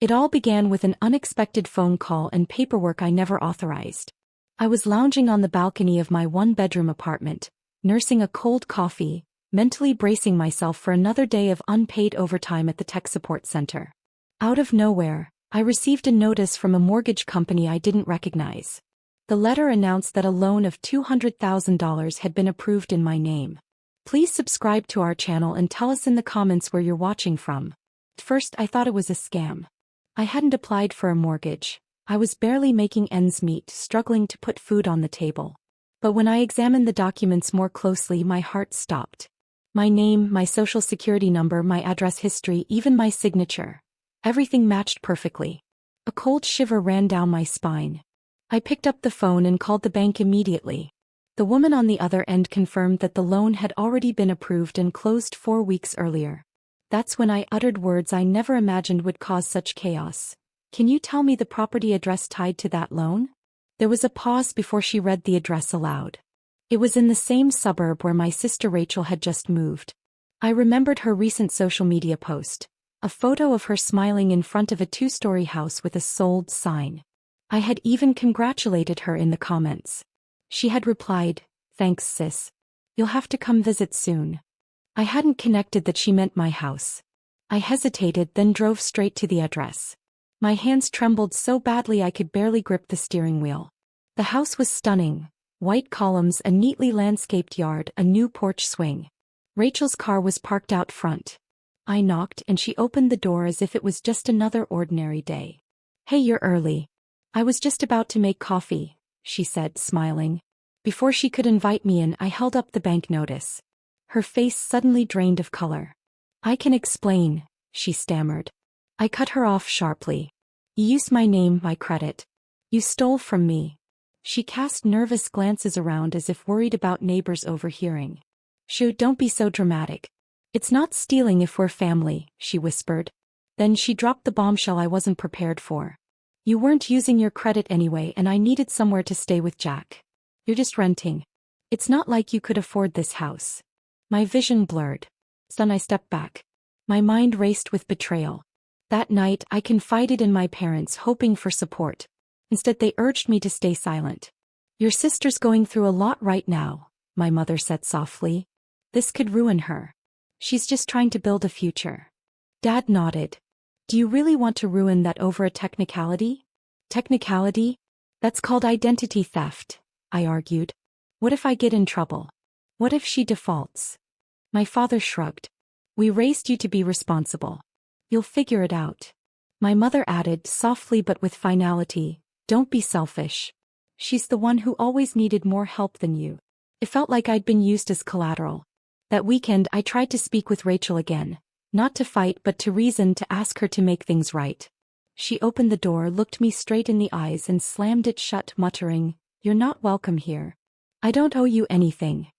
It all began with an unexpected phone call and paperwork I never authorized. I was lounging on the balcony of my one-bedroom apartment, nursing a cold coffee, mentally bracing myself for another day of unpaid overtime at the tech support center. Out of nowhere, I received a notice from a mortgage company I didn't recognize. The letter announced that a loan of $200,000 had been approved in my name. Please subscribe to our channel and tell us in the comments where you're watching from. At first, I thought it was a scam. I hadn't applied for a mortgage. I was barely making ends meet, struggling to put food on the table. But when I examined the documents more closely, my heart stopped. My name, my social security number, my address history, even my signature. Everything matched perfectly. A cold shiver ran down my spine. I picked up the phone and called the bank immediately. The woman on the other end confirmed that the loan had already been approved and closed 4 weeks earlier. That's when I uttered words I never imagined would cause such chaos. Can you tell me the property address tied to that loan? There was a pause before she read the address aloud. It was in the same suburb where my sister Rachel had just moved. I remembered her recent social media post, a photo of her smiling in front of a 2-story house with a sold sign. I had even congratulated her in the comments. She had replied, "Thanks, sis. You'll have to come visit soon." I hadn't connected that she meant my house. I hesitated, then drove straight to the address. My hands trembled so badly I could barely grip the steering wheel. The house was stunning. White columns, a neatly landscaped yard, a new porch swing. Rachel's car was parked out front. I knocked and she opened the door as if it was just another ordinary day. "Hey, you're early. I was just about to make coffee," she said, smiling. Before she could invite me in, I held up the bank notice. Her face suddenly drained of color. "I can explain," she stammered. I cut her off sharply. "You used my name, my credit. You stole from me." She cast nervous glances around as if worried about neighbors overhearing. "Shoo, don't be so dramatic. It's not stealing if we're family," she whispered. Then she dropped the bombshell I wasn't prepared for. "You weren't using your credit anyway, and I needed somewhere to stay with Jack. You're just renting. It's not like you could afford this house." My vision blurred. Then I stepped back. My mind raced with betrayal. That night, I confided in my parents, hoping for support. Instead, they urged me to stay silent. "Your sister's going through a lot right now," my mother said softly. "This could ruin her. She's just trying to build a future." Dad nodded. "Do you really want to ruin that over a technicality?" "Technicality? That's called identity theft," I argued. "What if I get in trouble? What if she defaults?" My father shrugged. "We raised you to be responsible. You'll figure it out." My mother added, softly but with finality, "Don't be selfish. She's the one who always needed more help than you." It felt like I'd been used as collateral. That weekend, I tried to speak with Rachel again, not to fight but to reason, to ask her to make things right. She opened the door, looked me straight in the eyes and slammed it shut, muttering, "You're not welcome here. I don't owe you anything."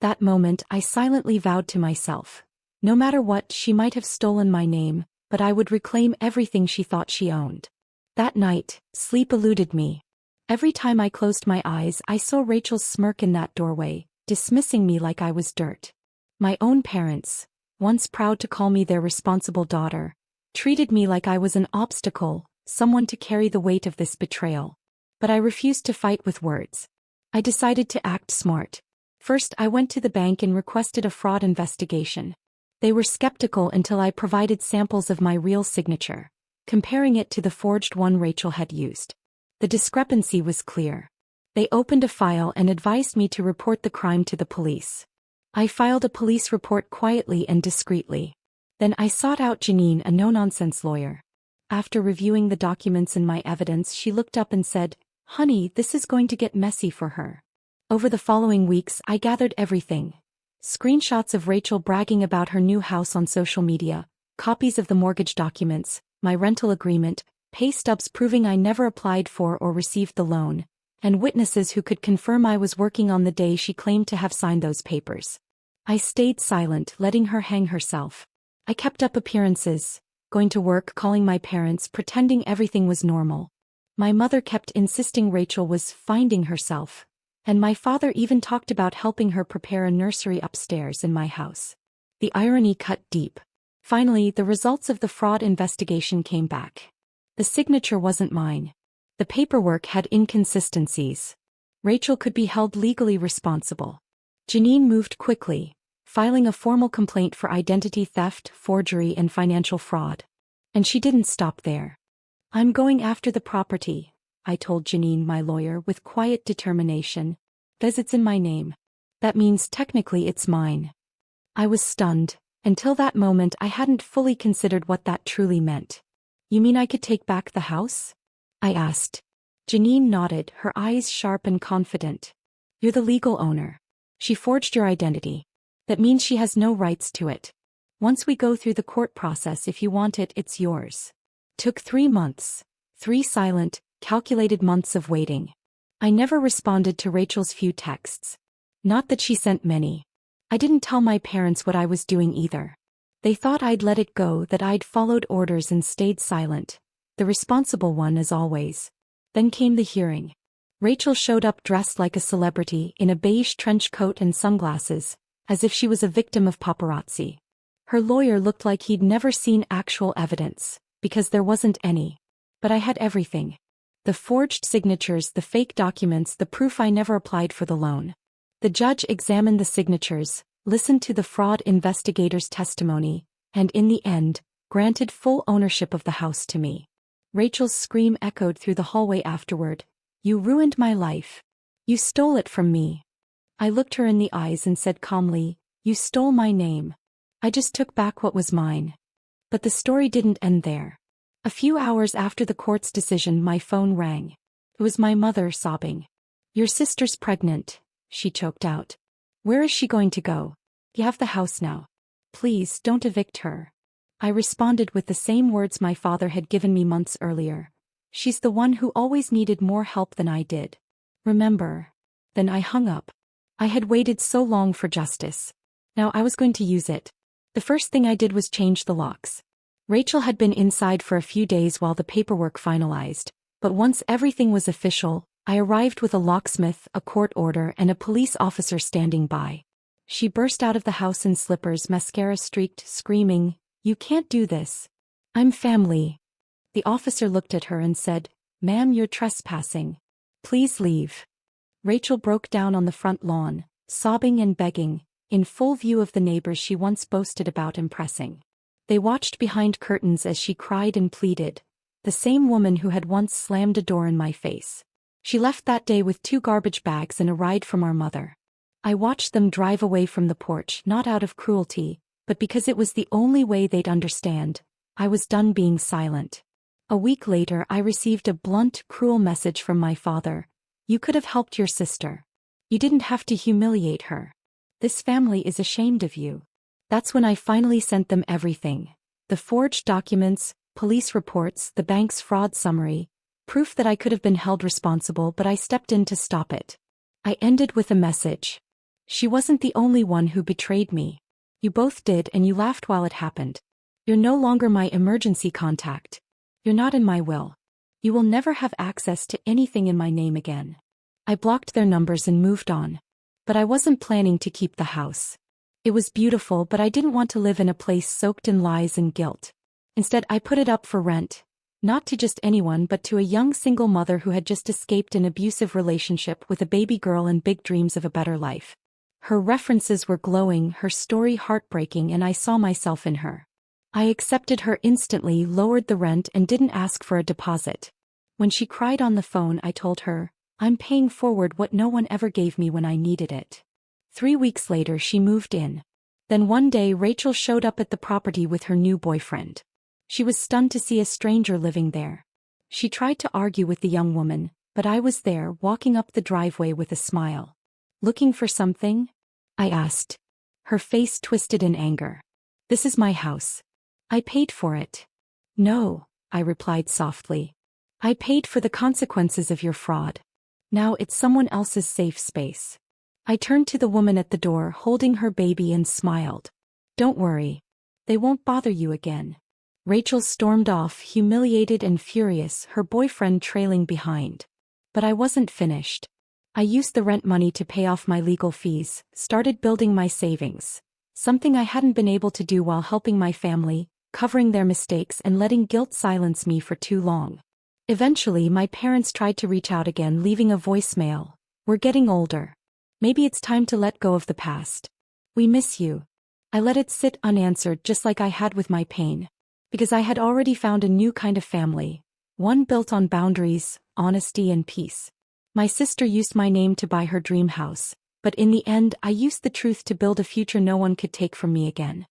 That moment, I silently vowed to myself. No matter what, she might have stolen my name, but I would reclaim everything she thought she owned. That night, sleep eluded me. Every time I closed my eyes, I saw Rachel's smirk in that doorway, dismissing me like I was dirt. My own parents, once proud to call me their responsible daughter, treated me like I was an obstacle, someone to carry the weight of this betrayal. But I refused to fight with words. I decided to act smart. First, I went to the bank and requested a fraud investigation. They were skeptical until I provided samples of my real signature, comparing it to the forged one Rachel had used. The discrepancy was clear. They opened a file and advised me to report the crime to the police. I filed a police report quietly and discreetly. Then I sought out Janine, a no-nonsense lawyer. After reviewing the documents and my evidence, she looked up and said, "Honey, this is going to get messy for her." Over the following weeks, I gathered everything. Screenshots of Rachel bragging about her new house on social media, copies of the mortgage documents, my rental agreement, pay stubs proving I never applied for or received the loan, and witnesses who could confirm I was working on the day she claimed to have signed those papers. I stayed silent, letting her hang herself. I kept up appearances, going to work, calling my parents, pretending everything was normal. My mother kept insisting Rachel was finding herself, and my father even talked about helping her prepare a nursery upstairs in my house. The irony cut deep. Finally, the results of the fraud investigation came back. The signature wasn't mine. The paperwork had inconsistencies. Rachel could be held legally responsible. Janine moved quickly, filing a formal complaint for identity theft, forgery, and financial fraud. And she didn't stop there. "I'm going after the property," I told Janine, my lawyer, with quiet determination. "'Cause it's in my name. That means technically it's mine." I was stunned. Until that moment I hadn't fully considered what that truly meant. "You mean I could take back the house?" I asked. Janine nodded, her eyes sharp and confident. "You're the legal owner. She forged your identity. That means she has no rights to it. Once we go through the court process, if you want it, it's yours." Took 3 months. 3 silent, calculated months of waiting. I never responded to Rachel's few texts. Not that she sent many. I didn't tell my parents what I was doing either. They thought I'd let it go, that I'd followed orders and stayed silent. The responsible one, as always. Then came the hearing. Rachel showed up dressed like a celebrity in a beige trench coat and sunglasses, as if she was a victim of paparazzi. Her lawyer looked like he'd never seen actual evidence, because there wasn't any. But I had everything. The forged signatures, the fake documents, the proof I never applied for the loan. The judge examined the signatures, listened to the fraud investigator's testimony, and in the end, granted full ownership of the house to me. Rachel's scream echoed through the hallway afterward. "You ruined my life. You stole it from me." I looked her in the eyes and said calmly, "You stole my name. I just took back what was mine." But the story didn't end there. A few hours after the court's decision, my phone rang. It was my mother, sobbing. "Your sister's pregnant," she choked out. "Where is she going to go? You have the house now. Please don't evict her." I responded with the same words my father had given me months earlier. "She's the one who always needed more help than I did. Remember?" Then I hung up. I had waited so long for justice. Now I was going to use it. The first thing I did was change the locks. Rachel had been inside for a few days while the paperwork finalized, but once everything was official, I arrived with a locksmith, a court order, and a police officer standing by. She burst out of the house in slippers, mascara streaked, screaming, "You can't do this. I'm family." The officer looked at her and said, "Ma'am, you're trespassing. Please leave." Rachel broke down on the front lawn, sobbing and begging, in full view of the neighbors she once boasted about impressing. They watched behind curtains as she cried and pleaded, the same woman who had once slammed a door in my face. She left that day with 2 garbage bags and a ride from our mother. I watched them drive away from the porch, not out of cruelty, but because it was the only way they'd understand. I was done being silent. A week later I received a blunt, cruel message from my father. "You could have helped your sister. You didn't have to humiliate her. This family is ashamed of you." That's when I finally sent them everything. The forged documents, police reports, the bank's fraud summary, proof that I could have been held responsible, but I stepped in to stop it. I ended with a message. "She wasn't the only one who betrayed me. You both did, and you laughed while it happened. You're no longer my emergency contact. You're not in my will. You will never have access to anything in my name again." I blocked their numbers and moved on. But I wasn't planning to keep the house. It was beautiful, but I didn't want to live in a place soaked in lies and guilt. Instead, I put it up for rent. Not to just anyone, but to a young single mother who had just escaped an abusive relationship with a baby girl and big dreams of a better life. Her references were glowing, her story heartbreaking, and I saw myself in her. I accepted her instantly, lowered the rent, and didn't ask for a deposit. When she cried on the phone, I told her, "I'm paying forward what no one ever gave me when I needed it." 3 weeks later she moved in. Then one day Rachel showed up at the property with her new boyfriend. She was stunned to see a stranger living there. She tried to argue with the young woman, but I was there, walking up the driveway with a smile. "Looking for something?" I asked. Her face twisted in anger. "This is my house. I paid for it." "No," I replied softly. "I paid for the consequences of your fraud. Now it's someone else's safe space." I turned to the woman at the door, holding her baby, and smiled. "Don't worry. They won't bother you again." Rachel stormed off, humiliated and furious, her boyfriend trailing behind. But I wasn't finished. I used the rent money to pay off my legal fees, started building my savings. Something I hadn't been able to do while helping my family, covering their mistakes and letting guilt silence me for too long. Eventually, my parents tried to reach out again, leaving a voicemail. We're getting older. Maybe it's time to let go of the past. We miss you. I let it sit unanswered, just like I had with my pain. Because I had already found a new kind of family. One built on boundaries, honesty, and peace. My sister used my name to buy her dream house, but in the end I used the truth to build a future no one could take from me again.